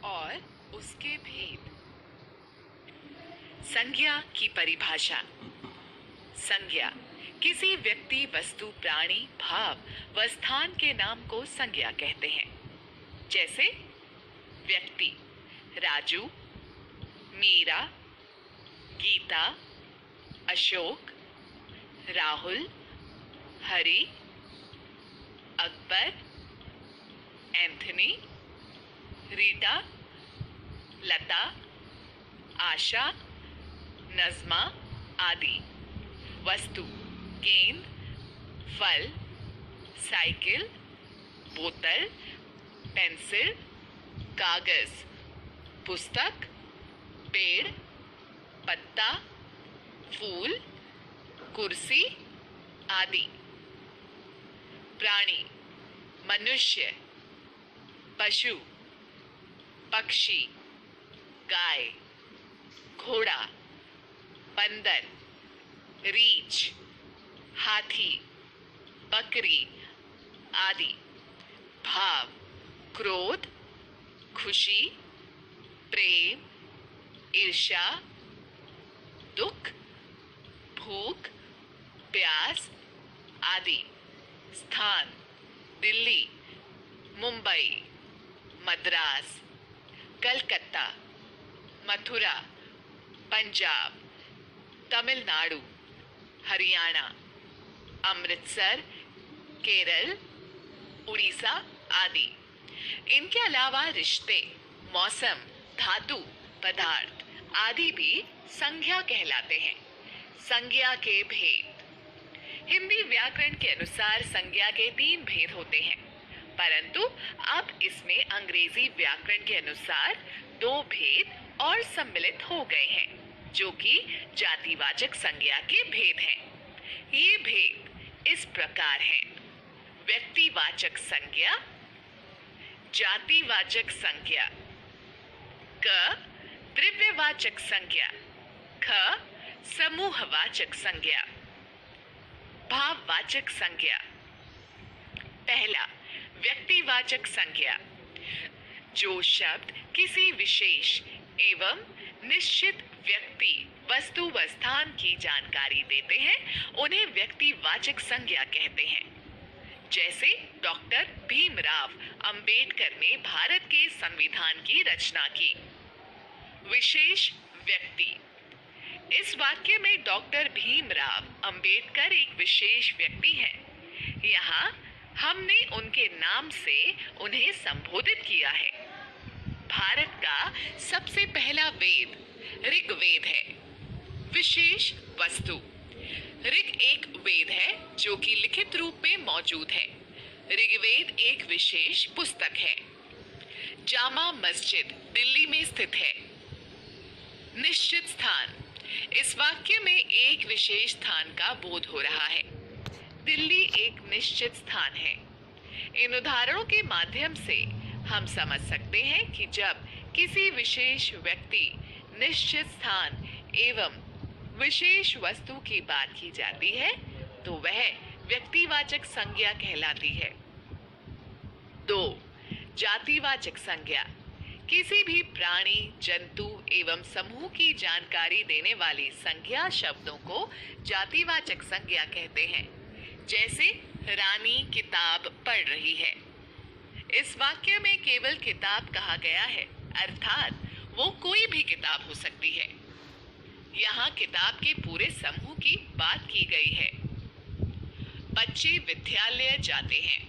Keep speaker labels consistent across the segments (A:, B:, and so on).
A: और उसके भेद। संज्ञा की परिभाषा। संज्ञा किसी व्यक्ति, वस्तु, प्राणी, भाव व स्थान के नाम को संज्ञा कहते हैं। जैसे व्यक्ति राजू, मीरा, गीता, अशोक, राहुल, हरि, अकबर, एंथनी, रीटा, लता, आशा, नज़्मा आदि। वस्तु गेंद, फल, साइकिल, बोतल, पेंसिल, कागज, पुस्तक, पेड़, पत्ता, फूल, कुर्सी आदि। प्राणी मनुष्य, पशु, पक्षी, गाय, घोड़ा, बंदर, रीछ, हाथी, बकरी आदि। भाव क्रोध, खुशी, प्रेम, ईर्ष्या, दुख, भूख, प्यास आदि। स्थान दिल्ली, मुंबई, मद्रास, कलकत्ता, मथुरा, पंजाब, तमिलनाडु, हरियाणा, अमृतसर, केरल, उड़ीसा आदि। इनके अलावा रिश्ते, मौसम, धातु, पदार्थ आदि भी संज्ञा कहलाते हैं। संज्ञा के भेद। हिंदी व्याकरण के अनुसार संज्ञा के 3 भेद होते हैं, परंतु अब इसमें अंग्रेजी व्याकरण के अनुसार 2 भेद और सम्मिलित हो गए हैं, जो कि जातिवाचक संज्ञा के भेद हैं। ये भेद इस प्रकार हैं: व्यक्तिवाचक संज्ञा, जातिवाचक संज्ञा, क द्रव्यवाचक संज्ञा, ख समूहवाचक संज्ञा। भाववाचक संज्ञा। पहला, व्यक्तिवाचक संज्ञा। जो शब्द किसी विशेष एवं निश्चित व्यक्ति, वस्तु व स्थान की जानकारी देते हैं, उन्हें व्यक्तिवाचक संज्ञा कहते हैं। जैसे डॉक्टर भीमराव अंबेडकर ने भारत के संविधान की रचना की। विशेष व्यक्ति। इस वाक्य में डॉक्टर भीमराव अंबेडकर एक विशेष व्यक्ति हैं। यहाँ हमने उनके नाम से उन्हें संबोधित किया है। भारत का सबसे पहला वेद ऋग्वेद है। विशेष वस्तु। ऋग एक वेद है जो कि लिखित रूप में मौजूद है। ऋग्वेद एक विशेष पुस्तक है। जामा मस्जिद दिल्ली में स्थित है। निश्चित स्थान। इस वाक्य में एक विशेष स्थान का बोध हो रहा है। दिल्ली एक निश्चित स्थान है। इन उदाहरणों के माध्यम से हम समझ सकते हैं कि जब किसी विशेष व्यक्ति, निश्चित स्थान एवं विशेष वस्तु की बात की जाती है तो वह व्यक्तिवाचक संज्ञा कहलाती है। 2. जातिवाचक संज्ञा। किसी भी प्राणी, जंतु एवं समूह की जानकारी देने वाली संज्ञा शब्दों को जातिवाचक संज्ञा कहते हैं। जैसे रानी किताब पढ़ रही है। इस वाक्य में केवल किताब कहा गया है, अर्थात वो कोई भी किताब हो सकती है। यहाँ किताब के पूरे समूह की बात की गई है। बच्चे विद्यालय जाते हैं।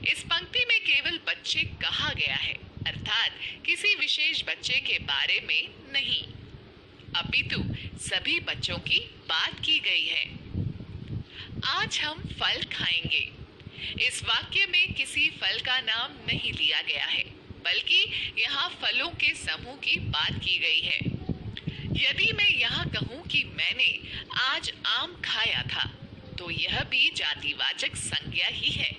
A: इस पंक्ति में केवल बच्चे कहा गया है, अर्थात किसी विशेष बच्चे के बारे में नहीं, अपितु सभी बच्चों की बात की गई है। आज हम फल खाएंगे। इस वाक्य में किसी फल का नाम नहीं लिया गया है, बल्कि यहाँ फलों के समूह की बात की गई है। यदि मैं यहाँ कहूँ कि मैंने आज आम खाया था, तो यह भी जातिवाचक संज्ञा ही है,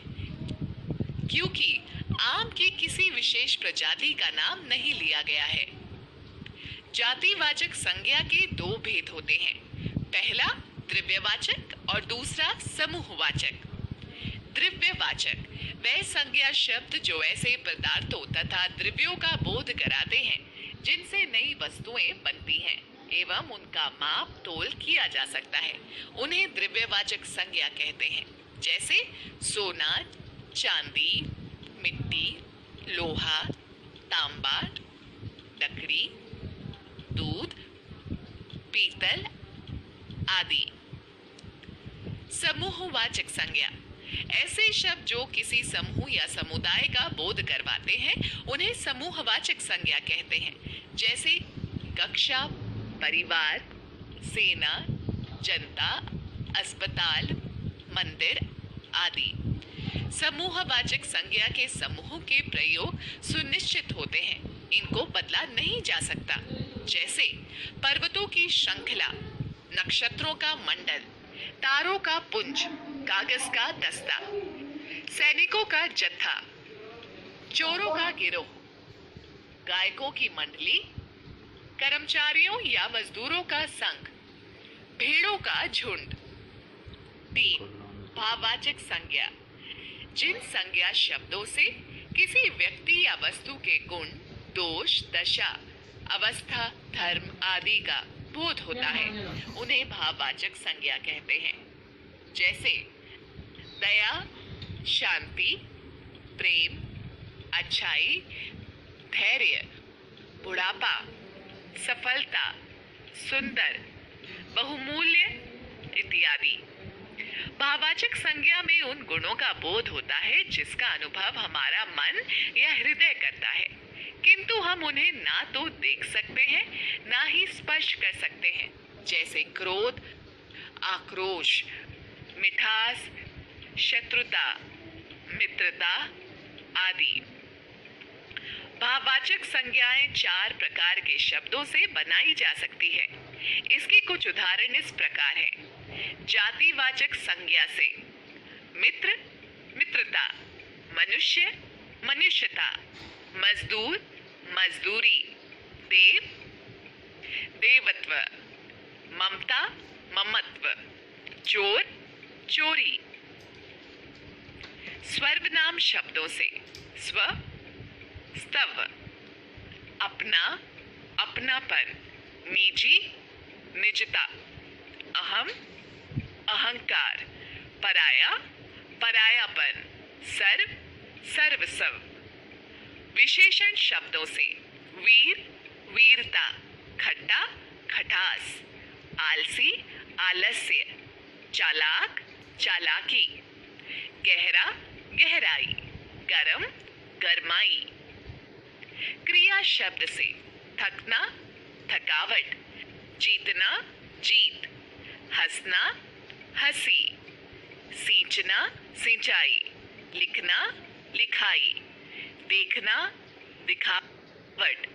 A: क्योंकि आम की किसी विशेष प्रजाति का नाम नहीं लिया गया है। जातिवाचक संज्ञा के 2 भेद होते हैं। पहला द्रव्यवाचक और दूसरा समूहवाचक। द्रव्यवाचक वह संज्ञा शब्द जो ऐसे पदार्थों तथा द्रव्यों का बोध कराते हैं जिनसे नई वस्तुएं बनती हैं एवं उनका माप तोल किया जा सकता है, उन्हें द्रव्यवाचक संज्ञा कहते हैं। जैसे सोना, चांदी, मिट्टी, लोहा, तांबा, लकड़ी, दूध, पीतल आदि। समूहवाचक संज्ञा ऐसे शब्द जो किसी समूह या समुदाय का बोध करवाते हैं उन्हें समूहवाचक संज्ञा कहते हैं। जैसे कक्षा, परिवार, सेना, जनता, अस्पताल, मंदिर आदि। समूहवाचक संज्ञा के समूह के प्रयोग सुनिश्चित होते हैं, इनको बदला नहीं जा सकता। जैसे पर्वतों की श्रृंखला, नक्षत्रों का मंडल, तारों का पुंज, कागज का दस्ता, सैनिकों का जत्था, चोरों का गिरोह, गायकों की मंडली, कर्मचारियों या मजदूरों का संघ, भेड़ों का झुंड। 3. भाववाचक संज्ञा जिन संज्ञा शब्दों से किसी व्यक्ति या वस्तु के गुण, दोष, दशा, अवस्था, धर्म आदि का बोध होता है उन्हें भाववाचक संज्ञा कहते हैं। जैसे दया, शांति, प्रेम, अच्छाई, धैर्य, बुढ़ापा, सफलता, सुंदर, बहुमूल्य इत्यादि। भाववाचक संज्ञा में उन गुणों का बोध होता है जिसका अनुभव हमारा मन या हृदय करता है, किंतु हम उन्हें ना तो देख सकते हैं ना ही स्पर्श कर सकते हैं। जैसे क्रोध, आक्रोश, मिठास, शत्रुता, मित्रता आदि। भाववाचक संज्ञाएं 4 प्रकार के शब्दों से बनाई जा सकती है। इसके कुछ उदाहरण इस प्रकार हैं। जातिवाचक संज्ञा से मित्र, मित्रता, मनुष्य, मनुष्यता, मजदूर, मजदूरी, देव, देवत्व, ममता, ममत्व, चोर, चोरी। सर्वनाम शब्दों से स्व, स्तव, अपना, अपनापन, निजी, निजता, अहम, अहंकार, पराया, परायापन, सर्व, सर्वस्व। विशेषण शब्दों से वीर, वीरता, खट्टा, खटास, आलसी, आलस्य, चालाक, चालाकी, गहरा, गहराई, गरम, गरमाई। क्रिया शब्द से थकना, थकावट, जीतना, जीत, हंसना, हंसी, सींचना, सिंचाई, लिखना, लिखाई, देखना, दिखावट।